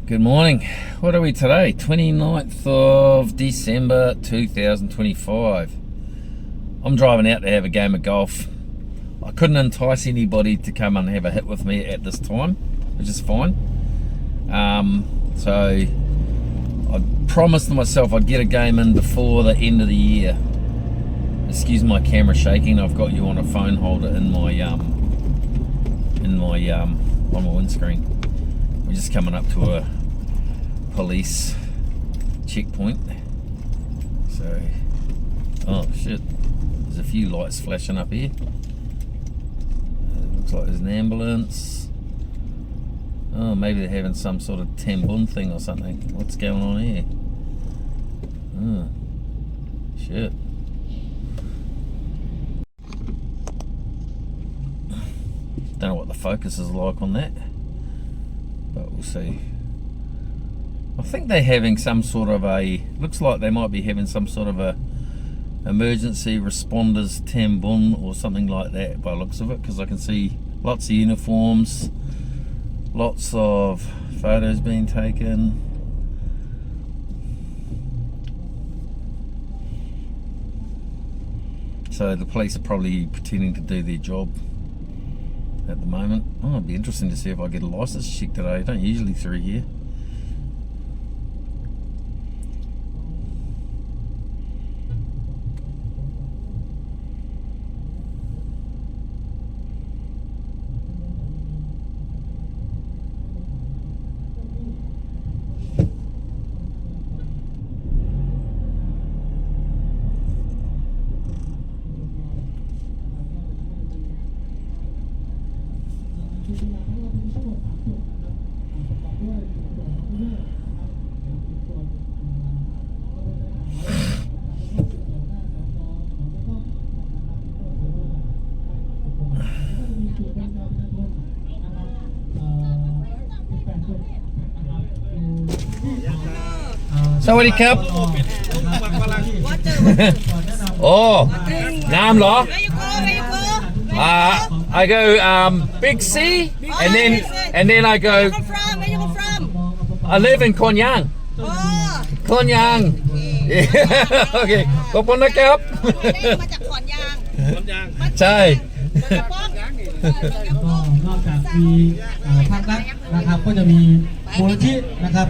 Good morning. What are we today? 29th of December 2025. I'm driving out to have a game of golf. I couldn't entice anybody to come and have a hit with me at this time, which is fine. So I promised myself I'd get a game in before the end of the year. Excuse my camera shaking. I've got you on a phone holder in my on my windscreen. We're just coming up to a police checkpoint. So, oh shit, there's a few lights flashing up here. Looks like there's an ambulance. Oh, maybe they're having some sort of tambun thing or something. What's going on here? Oh, shit. Don't know what the focus is like on that, but we'll see. I think they're having some sort of a, looks like they might be having some sort of a emergency responders tambun or something like that by the looks of it, because I can see lots of uniforms, lots of photos being taken. So the police are probably pretending to do their job at the moment. Oh, it'd be interesting to see if I get a license check today. I don't usually through here. Sawadee Cup. Oh, Nam Law. I go Big C, and then I go. Where you come from? I live in Konyang. Oh. Konyang. Yeah. Okay. ขอบคุณนะครับ มาจากขอนยาง ใช่ นอกจากมีภาครัฐนะครับก็จะมีมูลนิธินะครับ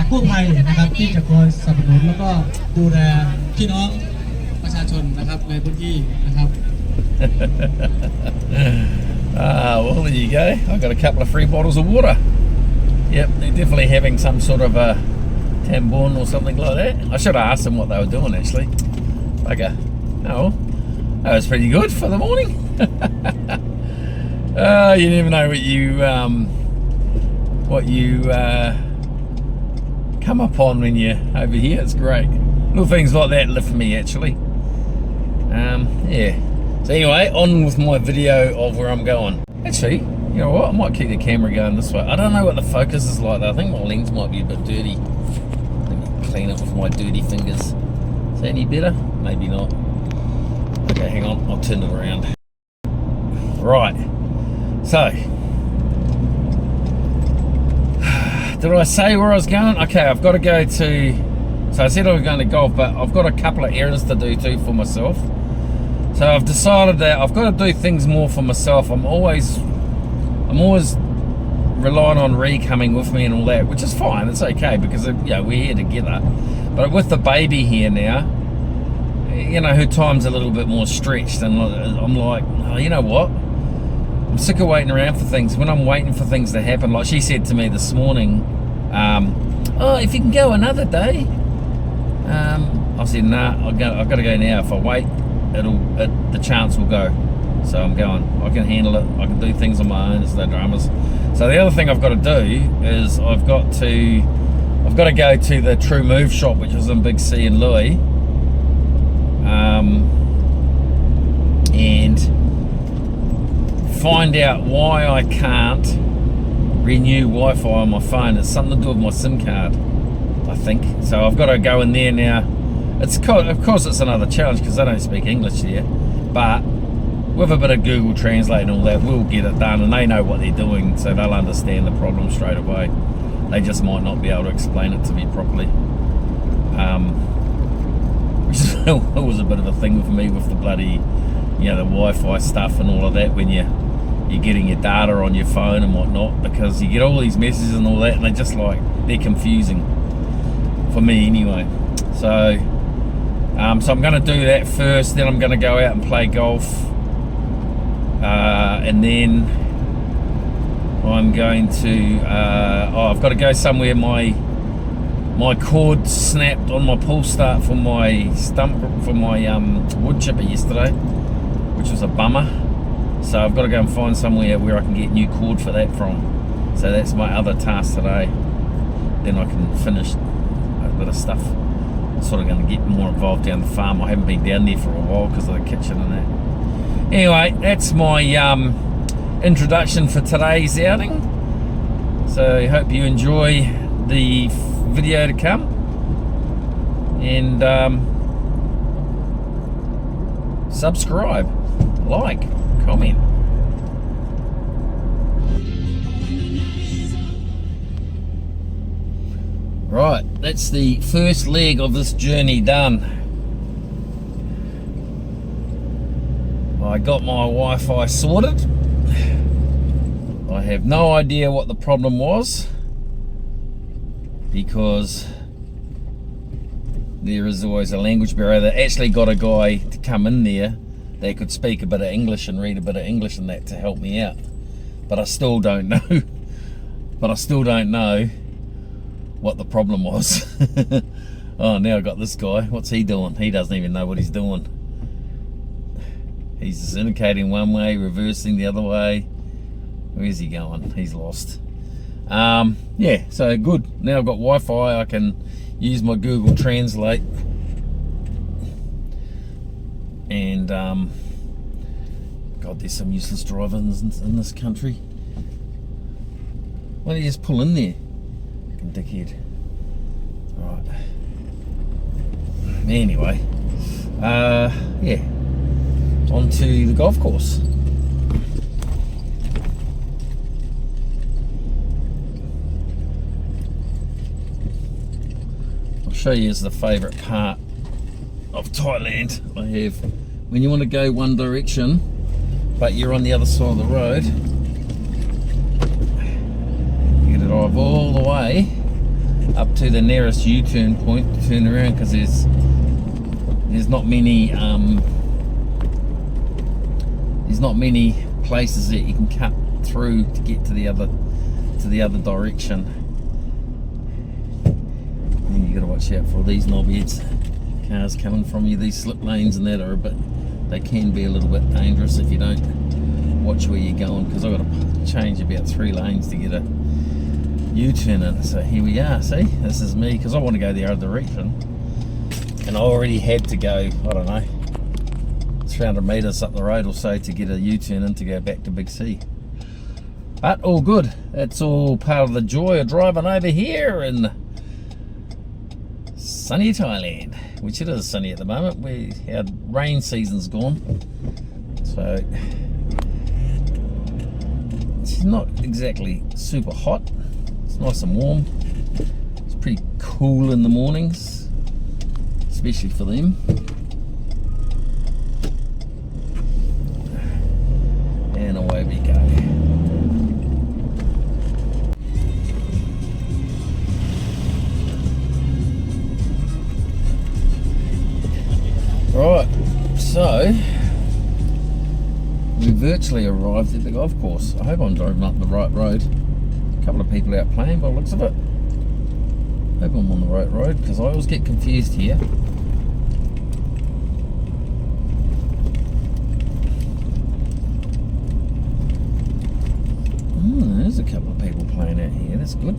กู้ภัยนะครับที่จะคอยสนับสนุนแล้วก็ดูแลพี่น้องประชาชนนะครับในพื้นที่นะครับ Well, there you go. I got a couple of free bottles of water. Yep, they're definitely having some sort of a tambun or something like that. I should have asked them what they were doing actually. Okay. Oh, that was pretty good for the morning. You never know what you come upon when you're over here. It's great. Little things like that lift me actually. Yeah. So anyway, on with my video of where I'm going. Actually, you know what? I might keep the camera going this way. I don't know what the focus is like though. I think my lens might be a bit dirty. Let me clean it with my dirty fingers. Is that any better? Maybe not. Okay, hang on. I'll turn it around. Right. So, did I say where I was going? Okay, I've got to go to, so I said I was going to golf, but I've got a couple of errands to do too for myself. So I've decided that I've got to do things more for myself. I'm always relying on Ree coming with me and all that, which is fine. It's okay because we're here together. But with the baby here now, you know, her time's a little bit more stretched, and I'm like, oh, you know what? I'm sick of waiting around for things. When I'm waiting for things to happen, like she said to me this morning, oh, if you can go another day. I said, nah, I've got to go now. If I wait, the chance will go. So I'm going. I can handle it. I can do things on my own. There's no dramas. So the other thing I've got to do is I've got to go to the True Move shop, which is in Big C in Loei, and find out why I can't renew Wi-Fi on my phone. It's something to do with my SIM card, I think. So I've got to go in there now. Of course it's another challenge because I don't speak English there, but with a bit of Google Translate and all that, we'll get it done, and they know what they're doing, so they'll understand the problem straight away. They just might not be able to explain it to me properly. Which was a bit of a thing for me with the bloody, you know, the Wi-Fi stuff and all of that when you're getting your data on your phone and whatnot, because you get all these messages and all that, and they're confusing for me anyway. So so I'm going to do that first, then I'm going to go out and play golf, and then I'm going to I've got to go somewhere. My cord snapped on my pull start for my wood chipper yesterday, which was a bummer. So I've got to go and find somewhere where I can get new cord for that from. So that's my other task today. Then I can finish a bit of stuff. I'm sort of going to get more involved down the farm. I haven't been down there for a while because of the kitchen and that. Anyway, that's my introduction for today's outing. So I hope you enjoy the video to come, and subscribe, like, comment. Right, that's the first leg of this journey done. I got my Wi-Fi sorted. I have no idea what the problem was, because there is always a language barrier. They actually got a guy to come in there that could speak a bit of English and read a bit of English and that to help me out. But I still don't know. What the problem was. Oh, now I got this guy. What's he doing? He doesn't even know what he's doing. He's just indicating one way, reversing the other way. Where's he going? He's lost. Yeah, so good. Now I've got Wi-Fi, I can use my Google Translate, and God, there's some useless drivers in this country. Why don't you just pull in there, fucking dickhead? Right. Anyway, yeah, on to the golf course. Show you is the favourite part of Thailand I have. When you want to go one direction but you're on the other side of the road, you gotta drive all the way up to the nearest U-turn point to turn around, because there's not many places that you can cut through to get to the other direction. You gotta watch out for these knobheads, cars coming from you. These slip lanes and that they can be a little bit dangerous if you don't watch where you're going, because I've got to change about 3 lanes to get a U-turn in. So here we are, see, this is me, because I want to go the other direction, and I already had to go, I don't know, 300 metres up the road or so to get a U-turn in to go back to Big C. But all good, that's all part of the joy of driving over here in sunny Thailand, which it is sunny at the moment. Our rain season's gone, so it's not exactly super hot. It's nice and warm. It's pretty cool in the mornings, especially for them. And away we go. Right, so we virtually arrived at the golf course. I hope I'm driving up the right road. A couple of people out playing by the looks of it. Hope I'm on the right road, because I always get confused here. There's a couple of people playing out here, that's good.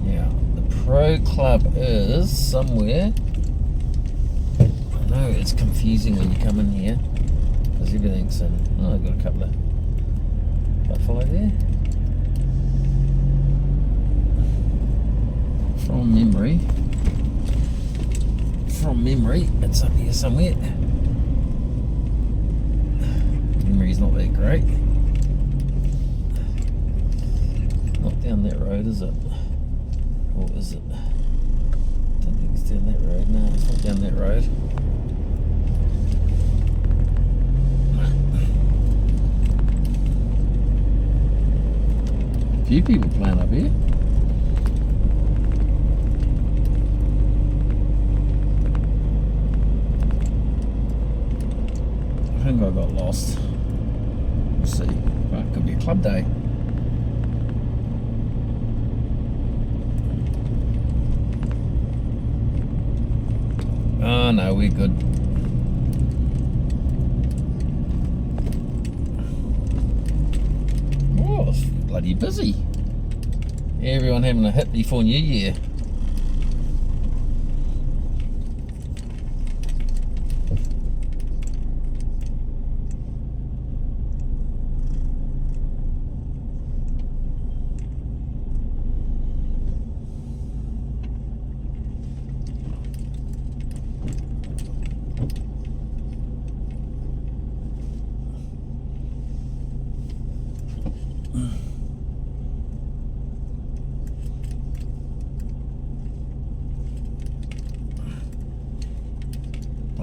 Yeah, the pro club is somewhere. I know it's confusing when you come in here, because everything's in. Oh, I've got a couple of buffalo there. From memory, it's up here somewhere. Memory's not that great. Not down that road, is it? Or is it? Don't think it's down that road. No, it's not down that road. A few people playing up here. I think I got lost. We'll see. Well, it could be a club day. Oh no, we're good. Oh, it's bloody busy. Everyone having a hit before New Year.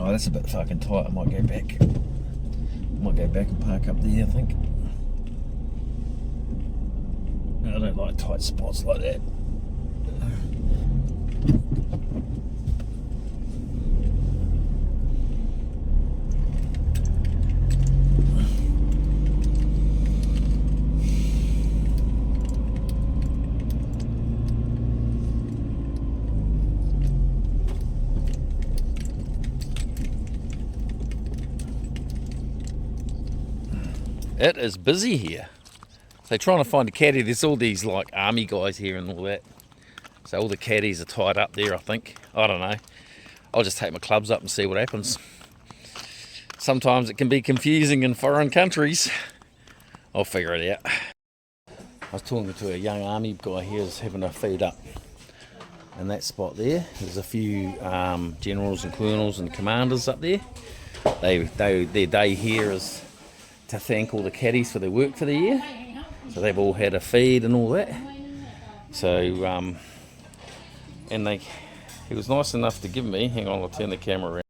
Oh, that's a bit fucking tight. I might go back. Might go back and park up there, I think. I don't like tight spots like that. It is busy here. So trying to find a caddy. There's all these like army guys here and all that. So all the caddies are tied up there, I think. I don't know. I'll just take my clubs up and see what happens. Sometimes it can be confusing in foreign countries. I'll figure it out. I was talking to a young army guy here who's having a feed up. In that spot there, there's a few generals and colonels and commanders up there. Their day here is to thank all the caddies for their work for the year. So they've all had a feed and all that. So, and he was nice enough to give me, hang on, I'll turn the camera around.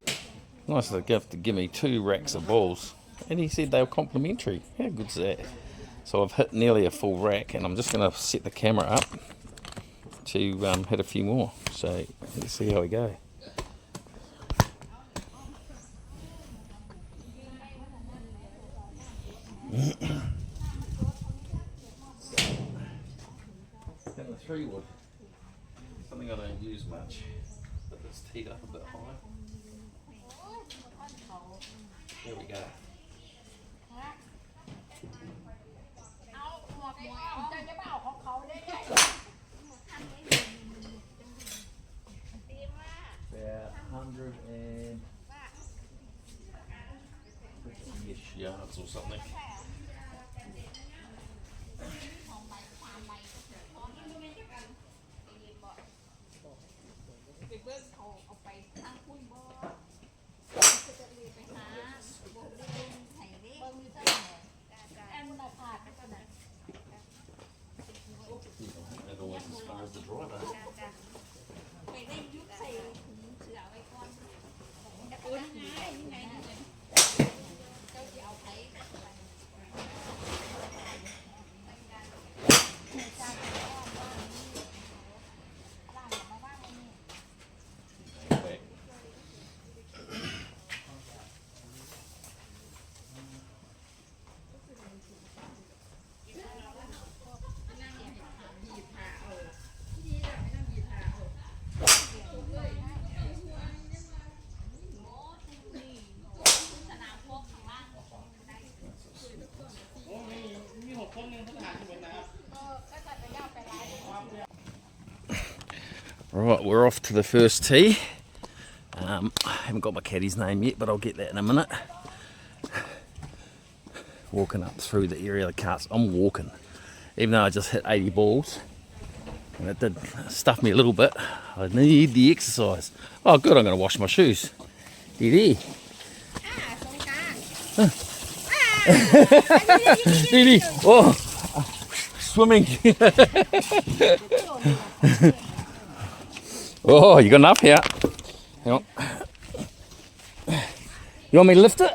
Nice enough to give me 2 racks of balls. And he said they were complimentary. How good's that? So I've hit nearly a full rack and I'm just gonna set the camera up to hit a few more. So let's see how we go. And the 3 wood, something I don't use much, but it's teed up a bit high. There we go. About 150-ish yards or something. Otherwise, as far as the driver. Right, we're off to the first tee. I haven't got my caddy's name yet, but I'll get that in a minute. Walking up through the area of the carts. I'm walking, even though I just hit 80 balls. And it did stuff me a little bit. I need the exercise. Oh good, I'm going to wash my shoes. Didi. Didi. Oh, swimming. Oh, you got enough here. Hang on. You want me to lift it?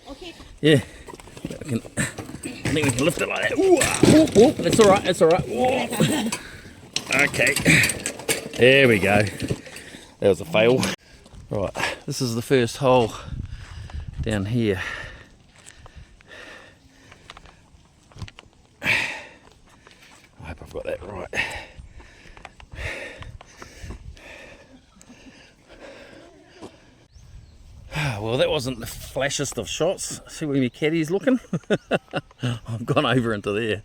Okay. Yeah. I think we can lift it like that. Ooh, ooh, ooh. That's all right. That's all right. Ooh. Okay. There we go. That was a fail. Right. This is the first hole down here. I hope I've got that right. Well, that wasn't the flashiest of shots. See where my caddy's looking? I've gone over into there.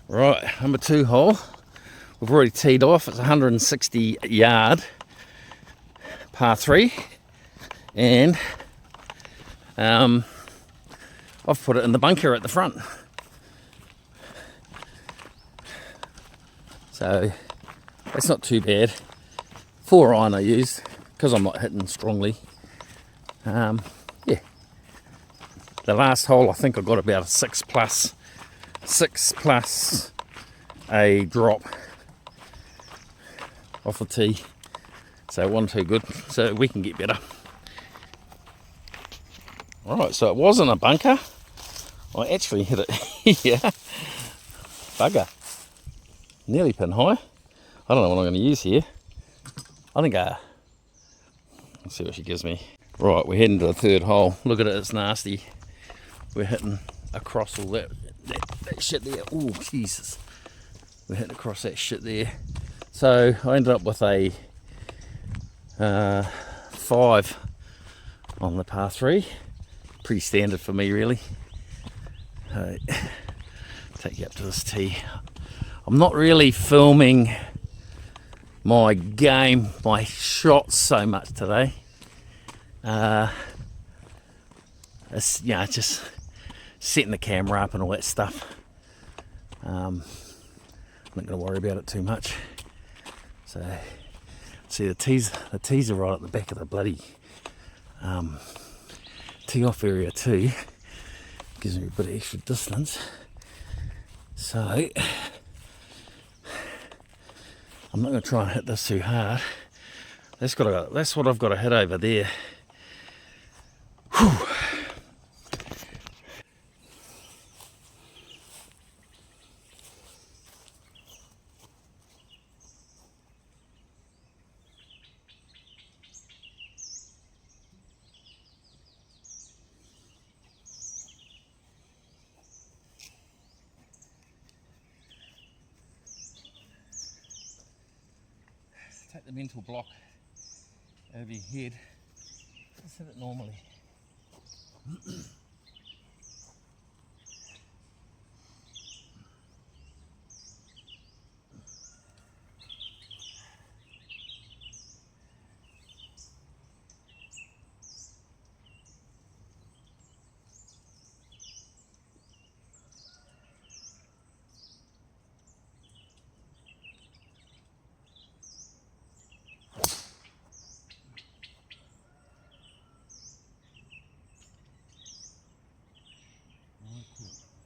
Right, number 2 hole. We've already teed off. It's 160 yard, par 3. And I've put it in the bunker at the front. So that's not too bad. 4 iron I used because I'm not hitting strongly. Yeah. The last hole I think I got about a 6 plus a drop off the tee. So it wasn't too good. So we can get better. Alright, so it wasn't a bunker. I actually hit it here. Bugger. Nearly pin high. I don't know what I'm going to use here. I think let's see what she gives me. Right, we're heading to the 3rd hole. Look at it, it's nasty. We're hitting across all that shit there. Oh, Jesus. We're hitting across that shit there. So I ended up with a 5 on the par 3. Pretty standard for me, really. Take you up to this tee. I'm not really filming my game, my shots so much today. It's, you know, just setting the camera up and all that stuff. I'm not going to worry about it too much. So, see the tees are right at the back of the bloody tee off area too. Gives me a bit of extra distance. So, I'm not going to try and hit this too hard. That's what I've got to hit over there. Whew. Take the mental block over your head. Just hit it normally.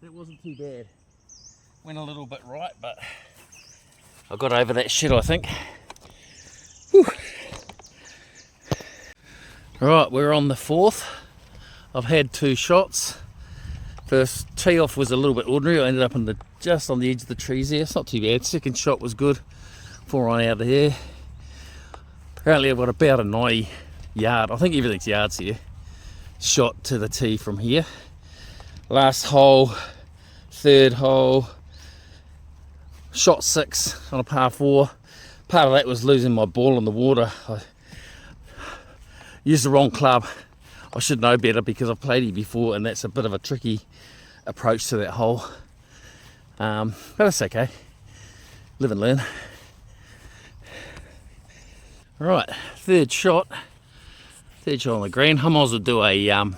That wasn't too bad. Went a little bit right, but I got over that shit, I think. Whew. Right, we're on the 4th. I've had 2 shots. First tee off was a little bit ordinary. I ended up just on the edge of the trees there. It's not too bad. Second shot was good. 4 iron out of here. Apparently I've got about a 90 yard. I think everything's yards here. Shot to the tee from here. Last hole, 3rd hole, shot 6 on a par 4. Part of that was losing my ball in the water. I used the wrong club. I should know better because I've played here before, and that's a bit of a tricky approach to that hole. But it's okay. Live and learn. Right, 3rd shot. 3rd shot on the green. I might as well do a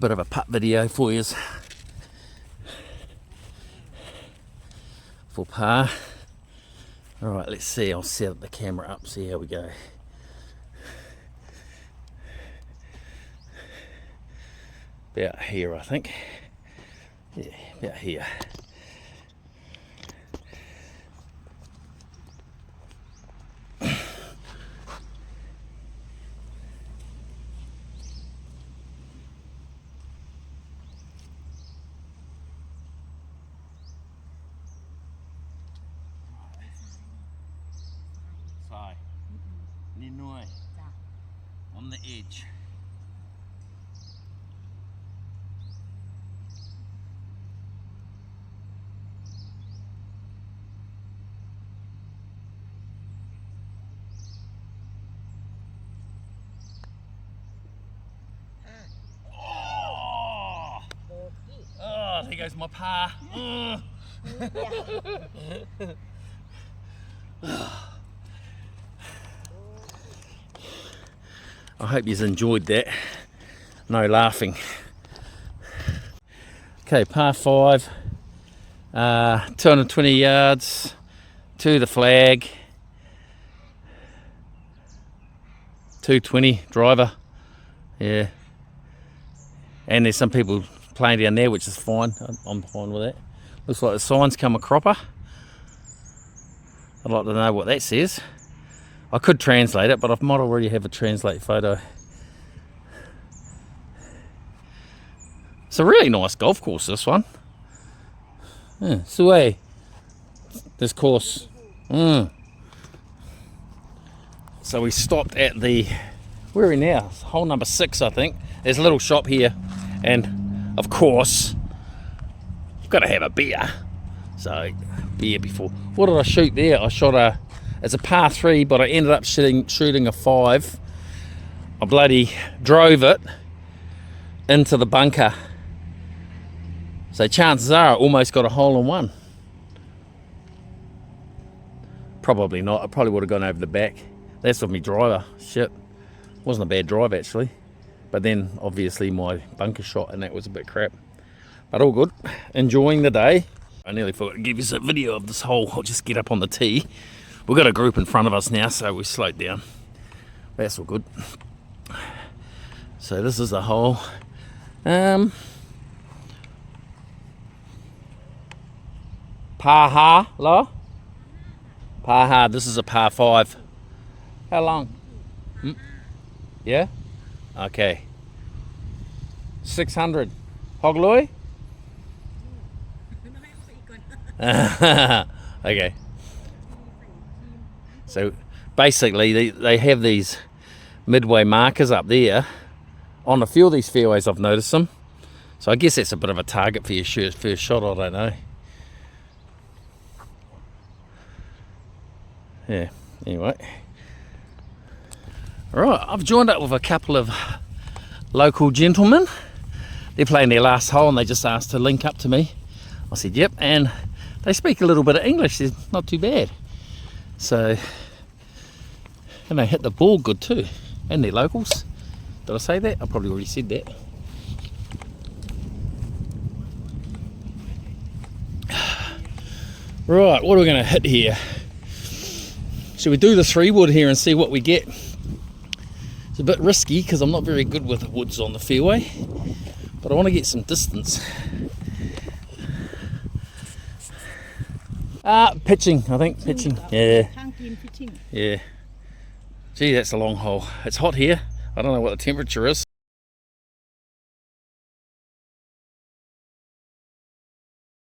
bit of a putt video for you for par. Alright, let's see. I'll set the camera up, see how we go. About here, I think. Yeah, about here. Sai. Ninoi. On the edge. Oh, there goes my pa. I hope you've enjoyed that. No laughing. Okay, par 5, 220 yards to the flag. 220 driver. Yeah. And there's some people playing down there, which is fine. I'm fine with that. Looks like the sign's come a cropper. I'd like to know what that says. I could translate it, but I might already have a translate photo. It's a really nice golf course, this one. Yeah, Loei, this course. So we stopped at the, where are we now? Hole number 6, I think. There's a little shop here, and of course, you've got to have a beer. So, beer before. What did I shoot there? I shot it's a par 3, but I ended up shooting a 5. I bloody drove it into the bunker. So chances are I almost got a hole in one. Probably not. I probably would have gone over the back. That's with my driver. Shit. Wasn't a bad drive actually. But then obviously my bunker shot and that was a bit crap. But all good. Enjoying the day. I nearly forgot to give you a video of this hole. I'll just get up on the tee. We've got a group in front of us now, so we slowed down. That's all good. So this is the hole. Paha, lo? Paha, this is a par 5. How long? Yeah? Okay. 600. Loei? Okay. So basically they have these midway markers up there on a few of these fairways. I've noticed them. So I guess that's a bit of a target for your first shot, I don't know. Yeah, anyway. Alright, I've joined up with a couple of local gentlemen. They're playing their last hole and they just asked to link up to me. I said yep, and they speak a little bit of English. It's not too bad. So, and they hit the ball good too. And they're locals. Did I say that? I probably already said that. Right, what are we going to hit here? Should we do the 3-wood here and see what we get? It's a bit risky because I'm not very good with the woods on the fairway, but I want to get some distance. Pitching, I think. Pitching. Yeah. Yeah. Gee, that's a long hole. It's hot here. I don't know what the temperature is.